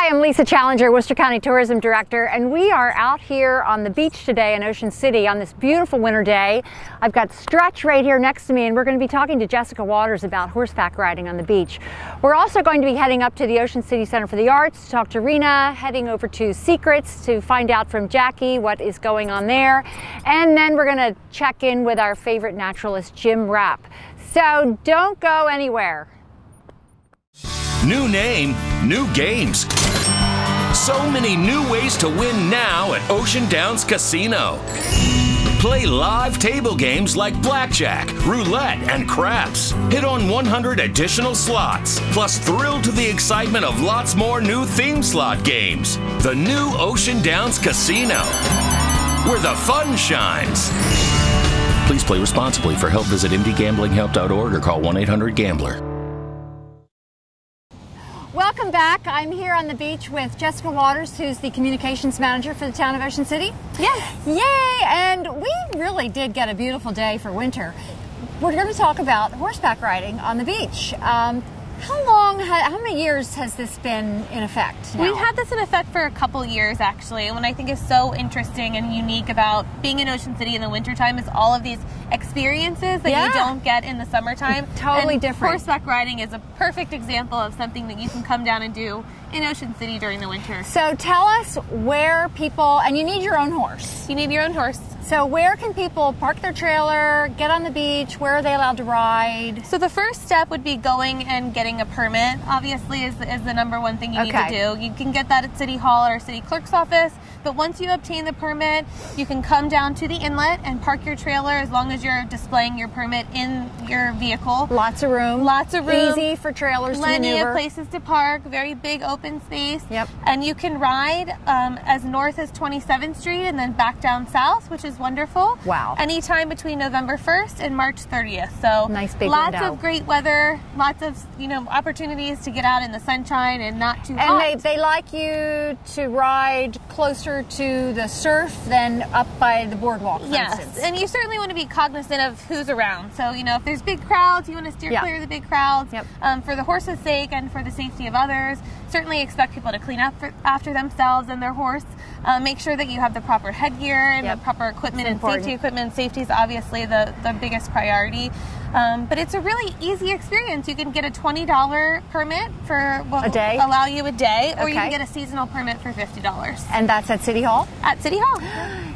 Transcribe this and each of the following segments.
Hi, I'm Lisa Challenger, Worcester County Tourism Director, and we are out here on the beach today in Ocean City on this beautiful winter day. I've got Stretch right here next to me, and we're going to be talking to Jessica Waters about horseback riding on the beach. We're also going to be heading up to the Ocean City Center for the Arts to talk to Rena, heading over to Secrets to find out from Jackie what is going on there, and then we're going to check in with our favorite naturalist, Jim Rapp. So don't go anywhere. New name, new games. So many new ways to win now at Ocean Downs Casino. Play live table games like blackjack, roulette, and craps. Hit on 100 additional slots, plus thrill to the excitement of lots more new theme slot games. The new Ocean Downs Casino, where the fun shines. Please play responsibly. For help, visit mdgamblinghelp.org or call 1-800-GAMBLER. Welcome back. I'm here on the beach with Jessica Waters, who's the communications manager for the town of Ocean City. Yes. Yay! And we really did get a beautiful day for winter. We're going to talk about horseback riding on the beach. How many years has this been in effect now? We've had this in effect for a couple years, actually. And what I think is so interesting and unique about being in Ocean City in the wintertime is all of these experiences that you don't get in the summertime. Totally different. Horseback riding is a perfect example of something that you can come down and do in Ocean City during the winter. So tell us where people, and you need your own horse. You need your own horse. So where can people park their trailer, get on the beach? Where are they allowed to ride? So the first step would be going and getting a permit, obviously, is the number one thing you need to do. You can get that at City Hall or City Clerk's office, but once you obtain the permit, you can come down to the inlet and park your trailer as long as you're displaying your permit in your vehicle. Lots of room. Lots of room. Easy for trailers to maneuver. Plenty of places to park, very big open space. Yep. And you can ride as north as 27th Street and then back down south, which is wonderful. Wow. Anytime between November 1st and March 30th. So nice big lots window. of great weather, lots of opportunities to get out in the sunshine and not too hot. And they like you to ride closer to the surf than up by the boardwalk, for instance. And you certainly want to be cognizant of who's around. So, if there's big crowds, you want to steer clear of the big crowds. For the horse's sake and for the safety of others. Certainly expect people to clean up after themselves and their horse. Make sure that you have the proper headgear and the proper equipment and safety equipment. Safety is obviously the biggest priority. But it's a really easy experience. You can get a $20 permit for a day, allow you a day, or you can get a seasonal permit for $50. And that's at City Hall? At City Hall.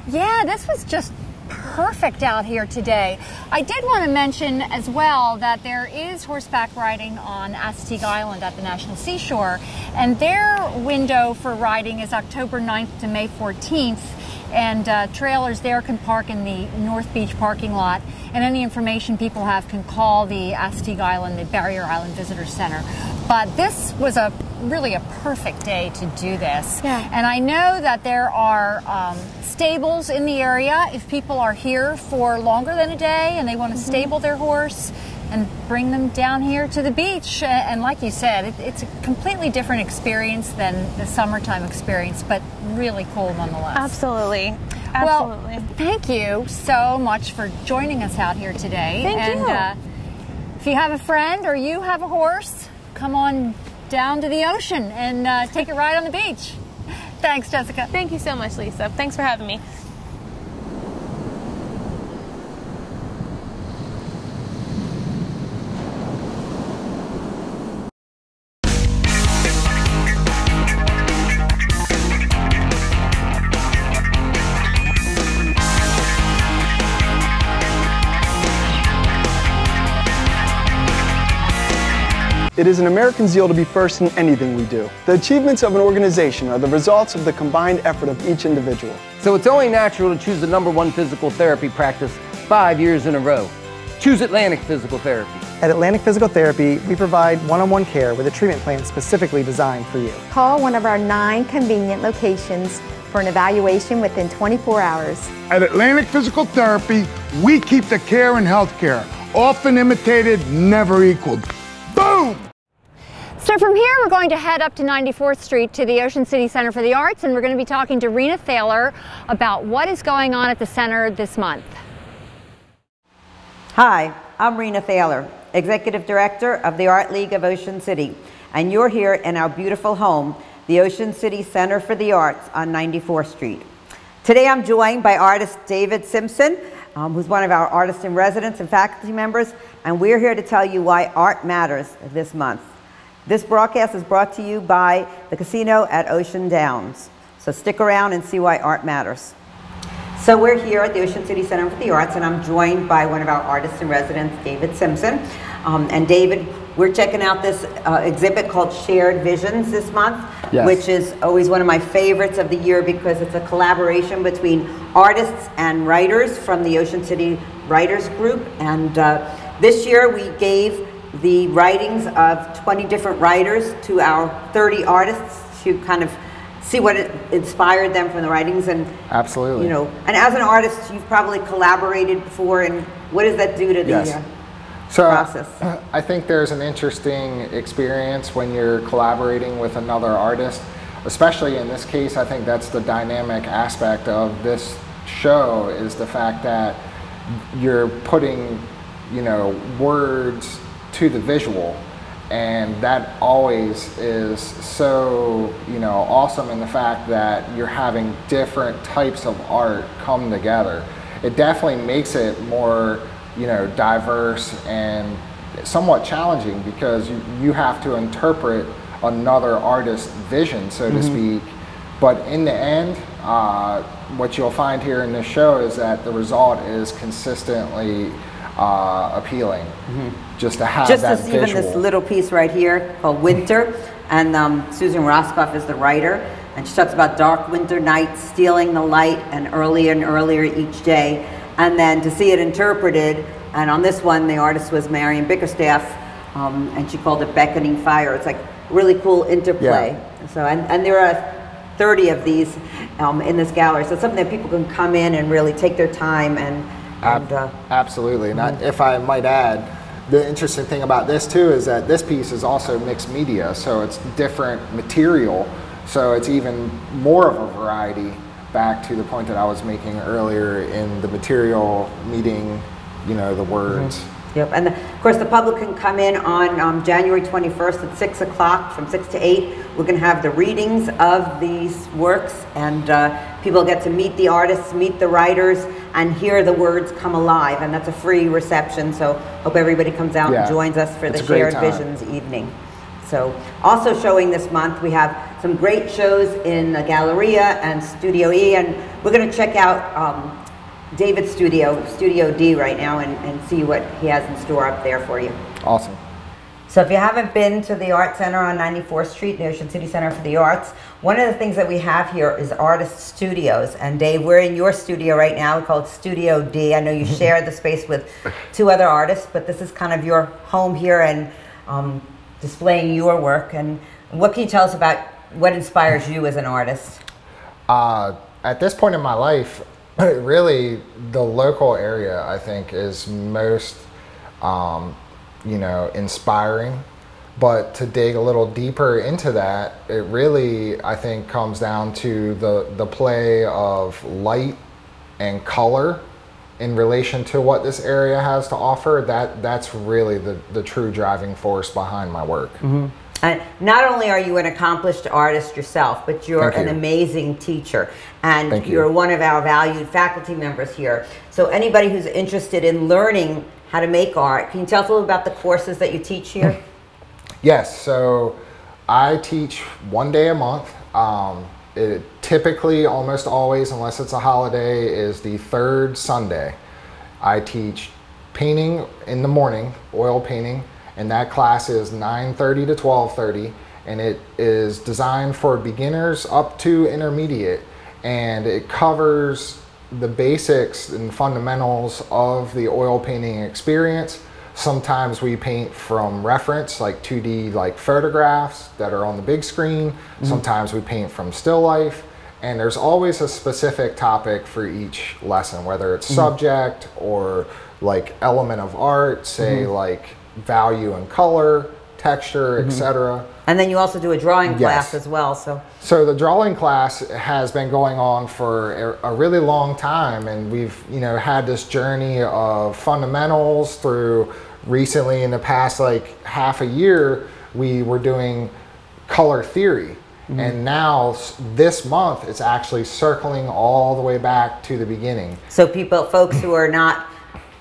Yeah, this was just perfect out here today. I did want to mention as well that there is horseback riding on Assateague Island at the National Seashore, and their window for riding is October 9th to May 14th. And trailers there can park in the North Beach parking lot, and any information people have can call the Assateague Island, the Barrier Island Visitor Center. But this was really a perfect day to do this. And I know that there are stables in the area if people are here for longer than a day and they want to stable their horse and bring them down here to the beach. And like you said, it's a completely different experience than the summertime experience, but really cool nonetheless. Absolutely. Well, thank you so much for joining us out here today. Thank you. If you have a friend or you have a horse, come on down to the ocean and take a ride on the beach. Thanks, Jessica. Thank you so much, Lisa. Thanks for having me. It is an American zeal to be first in anything we do. The achievements of an organization are the results of the combined effort of each individual. So it's only natural to choose the #1 physical therapy practice 5 years in a row. Choose Atlantic Physical Therapy. At Atlantic Physical Therapy, we provide one-on-one care with a treatment plan specifically designed for you. Call one of our 9 convenient locations for an evaluation within 24 hours. At Atlantic Physical Therapy, we keep the care and health care, often imitated, never equaled. Boom! So from here, we're going to head up to 94th Street to the Ocean City Center for the Arts, and we're going to be talking to Rena Thaler about what is going on at the center this month. Hi, I'm Rena Thaler, Executive Director of the Art League of Ocean City, and you're here in our beautiful home the Ocean City Center for the Arts on 94th Street. Today I'm joined by artist David Simpson, who's one of our artists in residence and faculty members, and we're here to tell you why art matters this month. This broadcast is brought to you by the casino at Ocean Downs. So stick around and see why art matters. So we're here at the Ocean City Center for the Arts, and I'm joined by one of our artists in residence, David Simpson. And David, we're checking out this exhibit called Shared Visions this month, yes, which is always one of my favorites of the year because it's a collaboration between artists and writers from the Ocean City Writers Group. And this year we gave the writings of 20 different writers to our 30 artists to kind of see what inspired them from the writings. And absolutely, you know, and as an artist, you've probably collaborated before, and what does that do to the process? I think there's an interesting experience when you're collaborating with another artist, especially in this case. I think that's the dynamic aspect of this show, is the fact that you're putting, you know, words to the visual, and that always is so, you know, awesome in the fact that you're having different types of art come together. It definitely makes it more, you know, diverse and somewhat challenging because you have to interpret another artist's vision, so to speak. But in the end, what you'll find here in this show is that the result is consistently appealing. Just to have that visual. Even this little piece right here called Winter, and Susan Roscoff is the writer, and she talks about dark winter nights stealing the light and earlier each day. And then to see it interpreted, and on this one the artist was Marion Bickerstaff, and she called it Beckoning Fire. It's like really cool interplay. Yeah. So and there are 30 of these in this gallery, so it's something that people can come in and really take their time and absolutely. And if I might add, the interesting thing about this too is that this piece is also mixed media, so it's different material, so it's even more of a variety, back to the point that I was making earlier in the material meeting, you know, the words. Yep, and of course the public can come in on January 21st at 6 o'clock, from 6 to 8. We're going to have the readings of these works, and people get to meet the artists, meet the writers, and hear the words come alive, and that's a free reception, so hope everybody comes out and joins us for the Shared Visions evening. So also showing this month, we have some great shows in the Galleria and Studio E, and we're going to check out David's studio, Studio D right now, and see what he has in store up there for you. Awesome. So if you haven't been to the Art Center on 94th Street, the Ocean City Center for the Arts, one of the things that we have here is artist studios. And Dave, we're in your studio right now called Studio D. I know you share the space with 2 other artists, but this is kind of your home here and displaying your work. And what can you tell us about what inspires you as an artist? At this point in my life, really the local area, I think, is most you know, inspiring. But to dig a little deeper into that, it really, I think, comes down to the play of light and color in relation to what this area has to offer. That's really the true driving force behind my work. And not only are you an accomplished artist yourself, but you're an amazing teacher, and you're one of our valued faculty members here. So anybody who's interested in learning how to make art, can you tell us a little about the courses that you teach here? Yes, so I teach 1 day a month. It typically, almost always, unless it's a holiday, is the 3rd Sunday. I teach painting in the morning, oil painting, and that class is 9:30 to 12:30, and it is designed for beginners up to intermediate, and it covers the basics and fundamentals of the oil painting experience. Sometimes we paint from reference, like 2D like photographs that are on the big screen. Sometimes we paint from still life, and there's always a specific topic for each lesson, whether it's subject or like element of art, say like value and color, texture, etc. And then you also do a drawing class as well. So the drawing class has been going on for a really long time, and we've had this journey of fundamentals through recently in the past like half a year we were doing color theory. And now this month it's actually circling all the way back to the beginning. So folks who are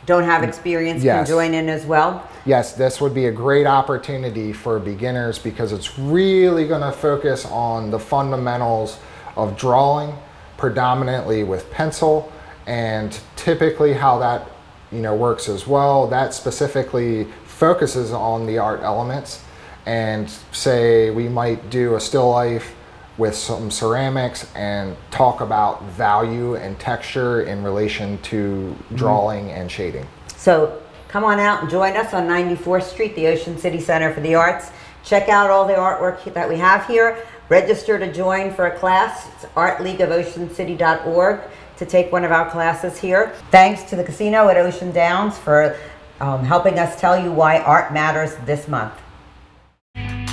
don't have experience can join in as well? Yes, this would be a great opportunity for beginners because it's really going to focus on the fundamentals of drawing, predominantly with pencil, and typically how that works as well. That specifically focuses on the art elements, and say we might do a still life with some ceramics and talk about value and texture in relation to drawing and shading. So come on out and join us on 94th Street, the Ocean City Center for the Arts. Check out all the artwork that we have here. Register to join for a class. It's artleagueofoceancity.org to take one of our classes here. Thanks to the casino at Ocean Downs for helping us tell you why art matters this month.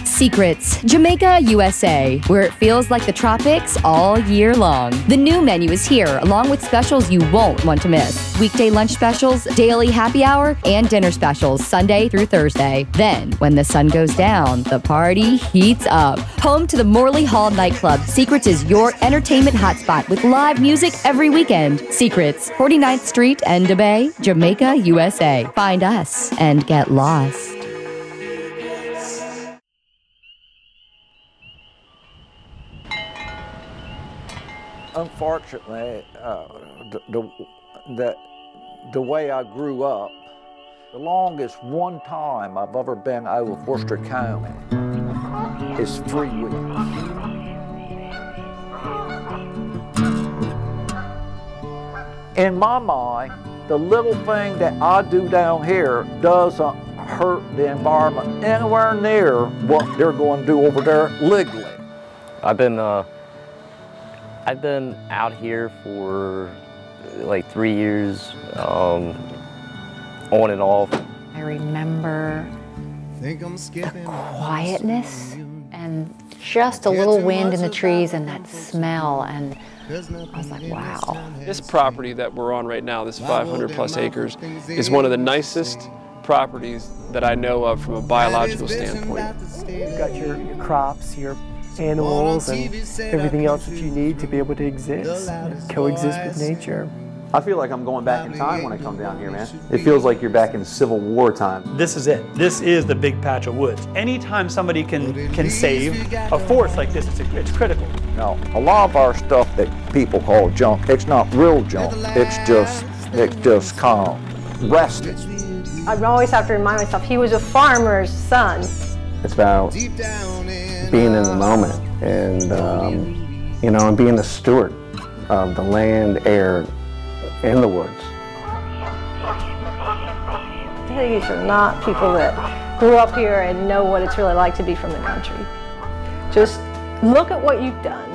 Secrets, Jamaica, USA, where it feels like the tropics all year long. The new menu is here, along with specials you won't want to miss. Weekday lunch specials, daily happy hour, and dinner specials Sunday through Thursday. Then, when the sun goes down, the party heats up. Home to the Morley Hall nightclub, Secrets is your entertainment hotspot with live music every weekend. Secrets, 49th Street, Enda Bay, Jamaica, USA. Find us and get lost. Unfortunately, the way I grew up, the longest one time I've ever been out of Worcester County is 3 weeks. In my mind, the little thing that I do down here doesn't hurt the environment anywhere near what they're going to do over there legally. I've been out here for like 3 years, on and off. I remember the quietness and just a little wind in the trees and that smell, and I was like, wow. This property that we're on right now, this 500 plus acres, is one of the nicest properties that I know of from a biological standpoint. You've got your crops, your animals, and everything else that you need to be able to exist, coexist with nature. I feel like I'm going back in time when I come down here, man. It feels like you're back in Civil War time. This is it. This is the big patch of woods. Anytime somebody can save a forest like this, it's critical. Now, a lot of our stuff that people call junk, it's not real junk. It's just kind of resting. I always have to remind myself, he was a farmer's son. It's about being in the moment and, and being a steward of the land, air, and the woods. These are not people that grew up here and know what it's really like to be from the country. Just look at what you've done.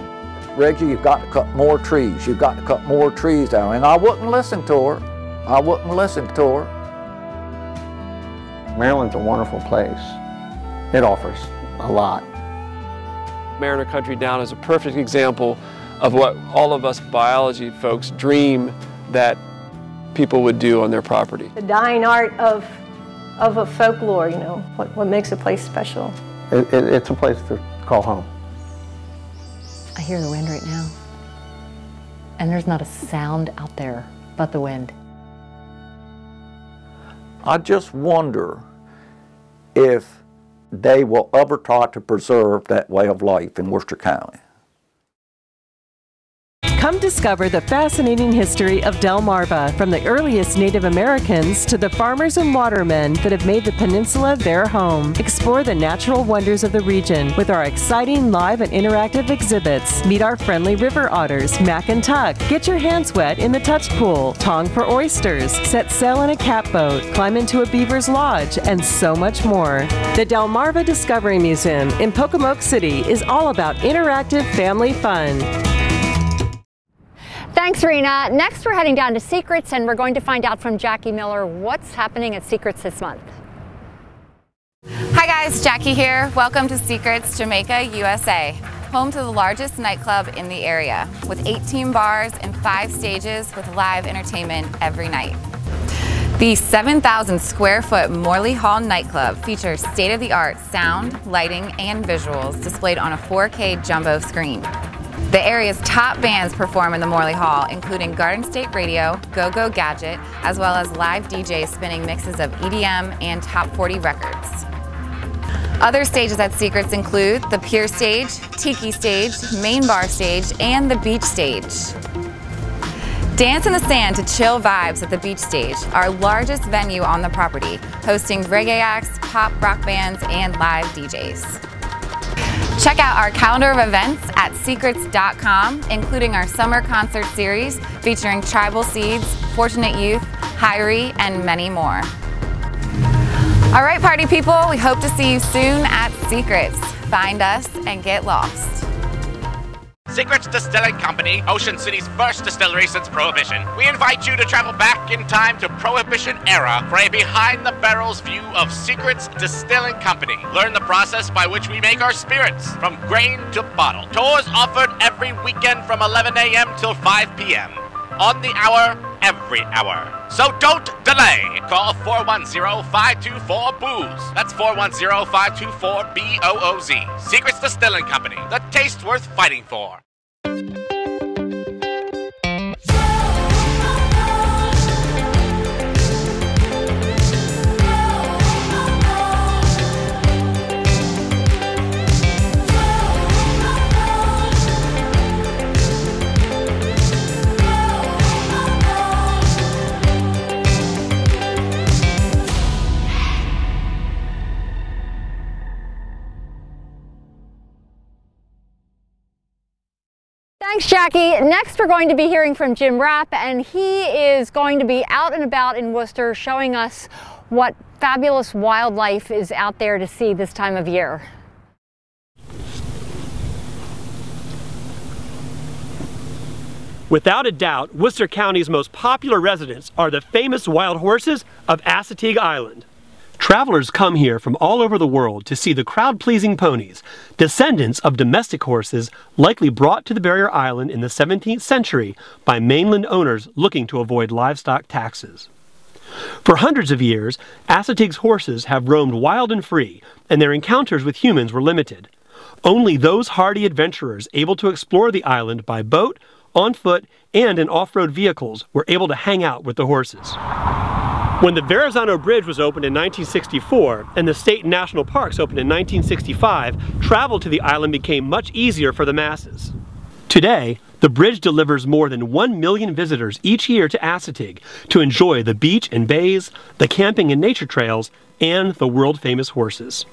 Reggie, you've got to cut more trees. You've got to cut more trees down. And I wouldn't listen to her. Maryland's a wonderful place. It offers a lot. Mariner Country Down is a perfect example of what all of us biology folks dream that people would do on their property. The dying art of a folklore, what makes a place special. It's a place to call home. I hear the wind right now, and there's not a sound out there but the wind. I just wonder if they will ever try to preserve that way of life in Worcester County. Come discover the fascinating history of Delmarva, from the earliest Native Americans to the farmers and watermen that have made the peninsula their home. Explore the natural wonders of the region with our exciting live and interactive exhibits. Meet our friendly river otters, Mac and Tuck. Get your hands wet in the touch pool, tong for oysters, set sail in a catboat, climb into a beaver's lodge, and so much more. The Delmarva Discovery Museum in Pocomoke City is all about interactive family fun. Thanks, Rena. Next, we're heading down to Secrets, and we're going to find out from Jackie Miller what's happening at Secrets this month. Hi guys, Jackie here. Welcome to Secrets, Jamaica, USA, home to the largest nightclub in the area, with 18 bars and 5 stages with live entertainment every night. The 7,000 square foot Morley Hall nightclub features state-of-the-art sound, lighting, and visuals displayed on a 4K jumbo screen. The area's top bands perform in the Morley Hall, including Garden State Radio, Go-Go Gadget, as well as live DJs spinning mixes of EDM and Top 40 records. Other stages at Secrets include the Pier Stage, Tiki Stage, Main Bar Stage, and the Beach Stage. Dance in the Sand to chill vibes at the Beach Stage, our largest venue on the property, hosting reggae acts, pop rock bands, and live DJs. Check out our calendar of events at secrets.com, including our summer concert series featuring Tribal Seeds, Fortunate Youth, Hyrie, and many more. All right, party people, we hope to see you soon at Secrets. Find us and get lost. Secrets Distilling Company, Ocean City's first distillery since Prohibition. We invite you to travel back in time to Prohibition era for a behind-the-barrels view of Secrets Distilling Company. Learn the process by which we make our spirits, from grain to bottle. Tours offered every weekend from 11 a.m. till 5 p.m. On the hour, every hour. So don't delay. Call 410-524-BOOZE. That's 410-524-BOOZ. Secrets Distilling Company. The taste worth fighting for. Thanks, Jackie. Next, we're going to be hearing from Jim Rapp, and he is going to be out and about in Worcester showing us what fabulous wildlife is out there to see this time of year. Without a doubt, Worcester County's most popular residents are the famous wild horses of Assateague Island. Travelers come here from all over the world to see the crowd-pleasing ponies, descendants of domestic horses likely brought to the barrier island in the 17th century by mainland owners looking to avoid livestock taxes. For hundreds of years, Assateague's horses have roamed wild and free, and their encounters with humans were limited. Only those hardy adventurers able to explore the island by boat, on foot, and in off-road vehicles were able to hang out with the horses. When the Verrazano Bridge was opened in 1964 and the state and national parks opened in 1965, travel to the island became much easier for the masses. Today, the bridge delivers more than 1 million visitors each year to Assateague to enjoy the beach and bays, the camping and nature trails, and the world-famous horses.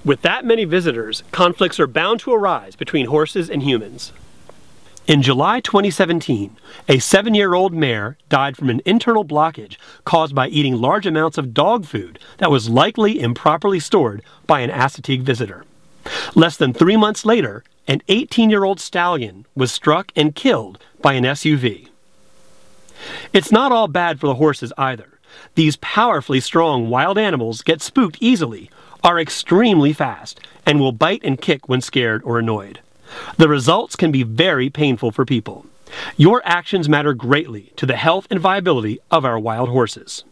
With that many visitors, conflicts are bound to arise between horses and humans. In July 2017, a 7-year-old mare died from an internal blockage caused by eating large amounts of dog food that was likely improperly stored by an Assateague visitor. Less than 3 months later, an 18-year-old stallion was struck and killed by an SUV. It's not all bad for the horses either. These powerfully strong wild animals get spooked easily, are extremely fast, and will bite and kick when scared or annoyed. The results can be very painful for people. Your actions matter greatly to the health and viability of our wild horses.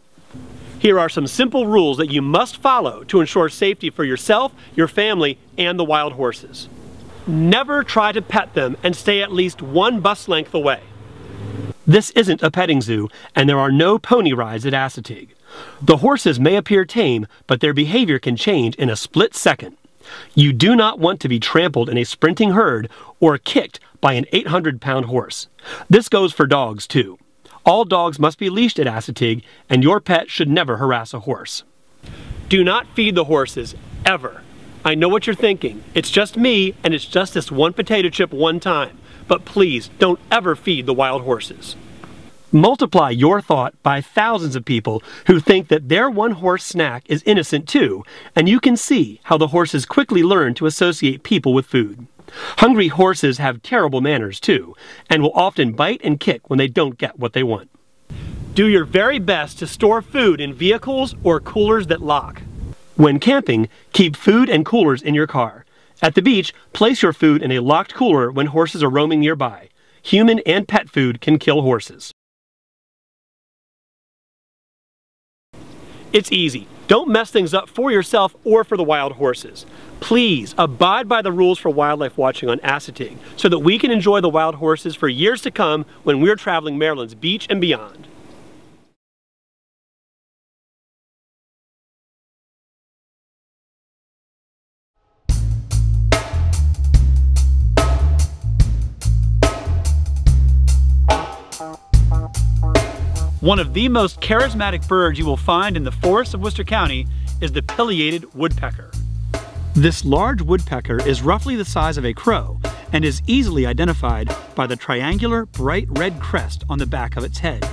Here are some simple rules that you must follow to ensure safety for yourself, your family, and the wild horses. Never try to pet them and stay at least 1 bus length away. This isn't a petting zoo, and there are no pony rides at Assateague. The horses may appear tame, but their behavior can change in a split second. You do not want to be trampled in a sprinting herd or kicked by an 800-pound horse. This goes for dogs, too. All dogs must be leashed at Assateague, and your pet should never harass a horse. Do not feed the horses, ever. I know what you're thinking. It's just me, and it's just this one potato chip one time. But please, don't ever feed the wild horses. Multiply your thought by thousands of people who think that their one-horse snack is innocent too, and you can see how the horses quickly learn to associate people with food. Hungry horses have terrible manners too, and will often bite and kick when they don't get what they want. Do your very best to store food in vehicles or coolers that lock. When camping, keep food and coolers in your car. At the beach, place your food in a locked cooler when horses are roaming nearby. Human and pet food can kill horses. It's easy. Don't mess things up for yourself or for the wild horses. Please abide by the rules for wildlife watching on Assateague so that we can enjoy the wild horses for years to come when we're traveling Maryland's beach and beyond. One of the most charismatic birds you will find in the forests of Worcester County is the pileated woodpecker. This large woodpecker is roughly the size of a crow and is easily identified by the triangular bright red crest on the back of its head.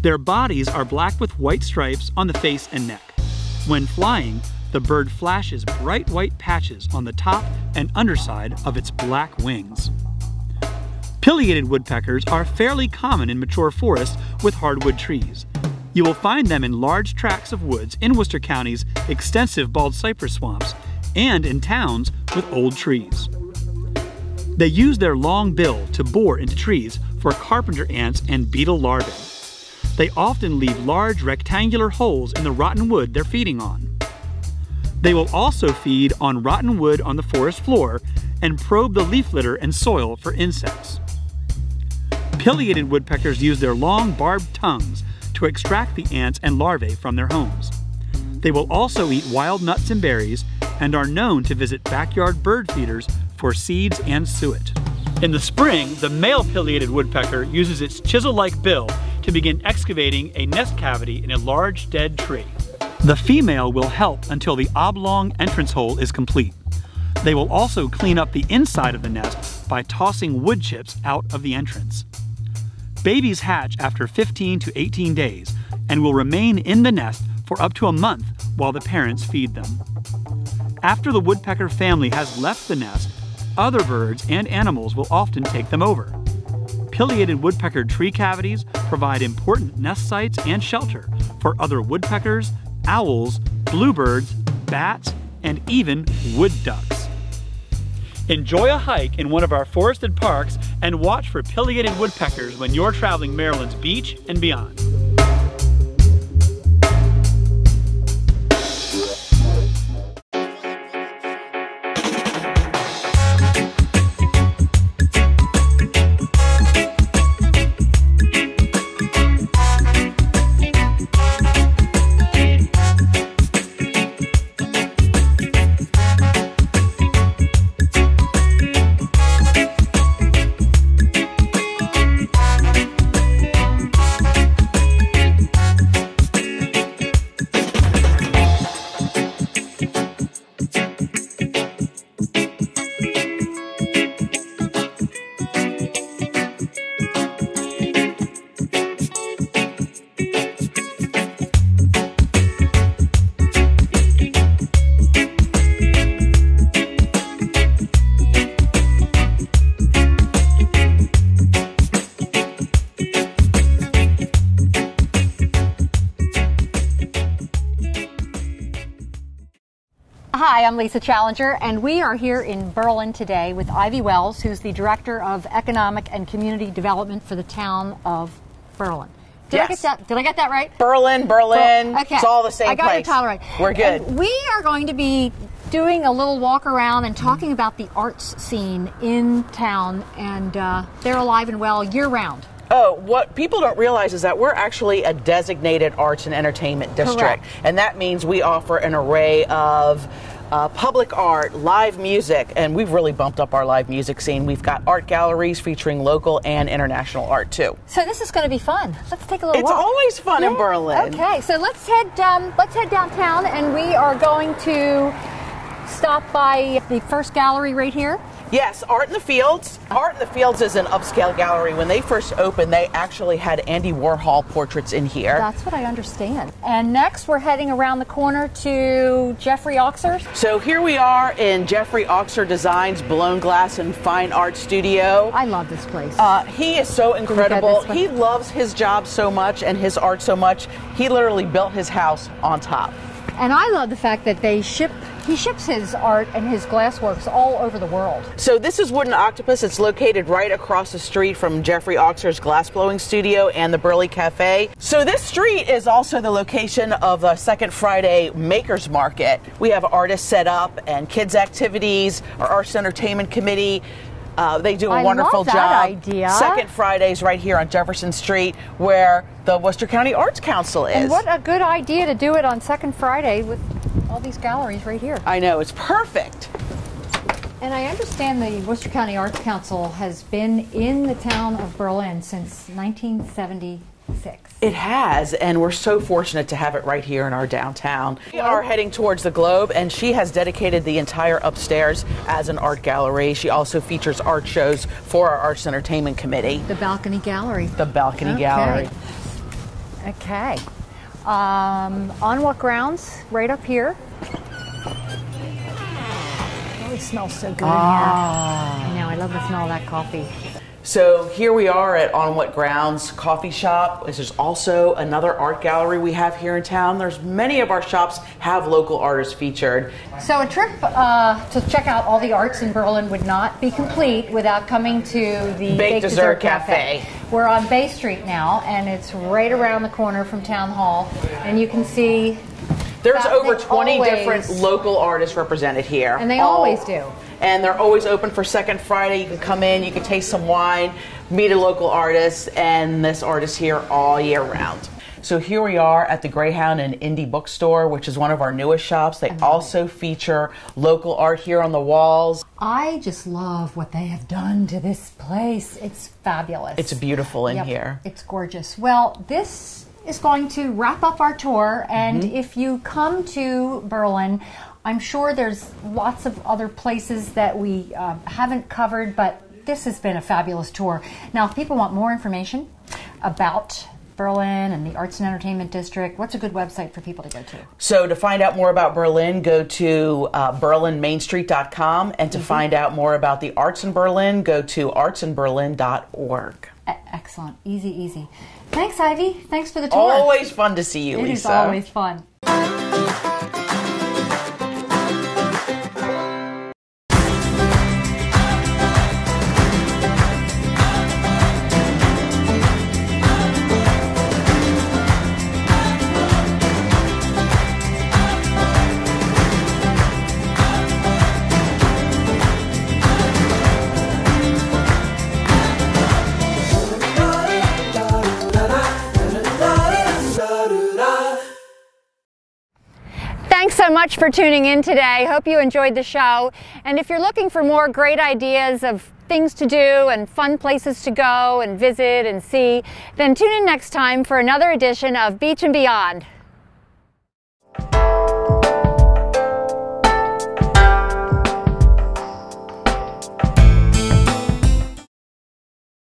Their bodies are black with white stripes on the face and neck. When flying, the bird flashes bright white patches on the top and underside of its black wings. Pileated woodpeckers are fairly common in mature forests with hardwood trees. You will find them in large tracts of woods in Worcester County's extensive bald cypress swamps and in towns with old trees. They use their long bill to bore into trees for carpenter ants and beetle larvae. They often leave large rectangular holes in the rotten wood they're feeding on. They will also feed on rotten wood on the forest floor and probe the leaf litter and soil for insects. Pileated woodpeckers use their long barbed tongues to extract the ants and larvae from their homes. They will also eat wild nuts and berries and are known to visit backyard bird feeders for seeds and suet. In the spring, the male pileated woodpecker uses its chisel-like bill to begin excavating a nest cavity in a large dead tree. The female will help until the oblong entrance hole is complete. They will also clean up the inside of the nest by tossing wood chips out of the entrance. Babies hatch after 15 to 18 days and will remain in the nest for up to a month while the parents feed them. After the woodpecker family has left the nest, other birds and animals will often take them over. Pileated woodpecker tree cavities provide important nest sites and shelter for other woodpeckers, owls, bluebirds, bats, and even wood ducks. Enjoy a hike in one of our forested parks and watch for pileated woodpeckers when you're traveling Maryland's beach and beyond. Hi, I'm Lisa Challenger, and we are here in Berlin today with Ivy Wells, who's the Director of Economic and Community Development for the town of Berlin. Did I get that right? Berlin. Okay. It's all the same place. I got your title right. We're good. And we are going to be doing a little walk around and talking about the arts scene in town, and they're alive and well year round. Oh, what people don't realize is that we're actually a designated arts and entertainment district. Correct. And that means we offer an array of public art, live music, and we've really bumped up our live music scene. We've got art galleries featuring local and international art too. So this is going to be fun. Let's take a little walk. It's always fun in Berlin. Okay, so let's head downtown, and we are going to stop by the first gallery right here. Yes, Art in the Fields. Art in the Fields is an upscale gallery. When they first opened, they actually had Andy Warhol portraits in here. That's what I understand. And next, we're heading around the corner to Jeffrey Oxer's. So here we are in Jeffrey Oxer Designs Blown Glass and Fine Art Studio. I love this place. He is so incredible. He loves his job so much and his art so much. He literally built his house on top. And I love the fact that they ship He ships his art and his glassworks all over the world. So this is Wooden Octopus. It's located right across the street from Jeffrey Oxer's glassblowing studio and the Burley Cafe. So this street is also the location of the Second Friday Makers Market. We have artists set up and kids activities, our Arts Entertainment Committee. They do a wonderful job. Idea. Second Fridays right here on Jefferson Street, where the Worcester County Arts Council is. And what a good idea to do it on Second Friday with all these galleries right here. I know, it's perfect. And I understand the Worcester County Arts Council has been in the town of Berlin since 1976. It has, and we're so fortunate to have it right here in our downtown. We are heading towards the Globe, and she has dedicated the entire upstairs as an art gallery. She also features art shows for our Arts Entertainment Committee. The Balcony Gallery. The Balcony Gallery. Okay. On what grounds? Right up here. Oh, it smells so good in here. I know, I love the smell of that coffee. So here we are at On What Grounds Coffee Shop. There's also another art gallery we have here in town. There's many of our shops have local artists featured. So a trip to check out all the arts in Berlin would not be complete without coming to the Baked Dessert Cafe. We're on Bay Street now, and it's right around the corner from Town Hall, and you can see there's over 20 different local artists represented here. And they always do. And they're always open for Second Friday. You can come in, you can taste some wine, meet a local artist, and this artist here all year round. So here we are at the Greyhound and Indie Bookstore, which is one of our newest shops. They also feature local art here on the walls. I just love what they have done to this place. It's fabulous. It's beautiful in here. It's gorgeous. Well, this is going to wrap up our tour, and if you come to Berlin, I'm sure there's lots of other places that we haven't covered, but this has been a fabulous tour. Now, if people want more information about Berlin and the Arts and Entertainment District, what's a good website for people to go to? So to find out more about Berlin, go to berlinmainstreet.com, and to find out more about the arts in Berlin, go to artsinberlin.org. Excellent. Easy, easy. Thanks, Ivy. Thanks for the tour. Always fun to see you, Lisa. It is always fun. Thanks so much for tuning in today. Hope you enjoyed the show. And if you're looking for more great ideas of things to do and fun places to go and visit and see, then tune in next time for another edition of Beach and Beyond.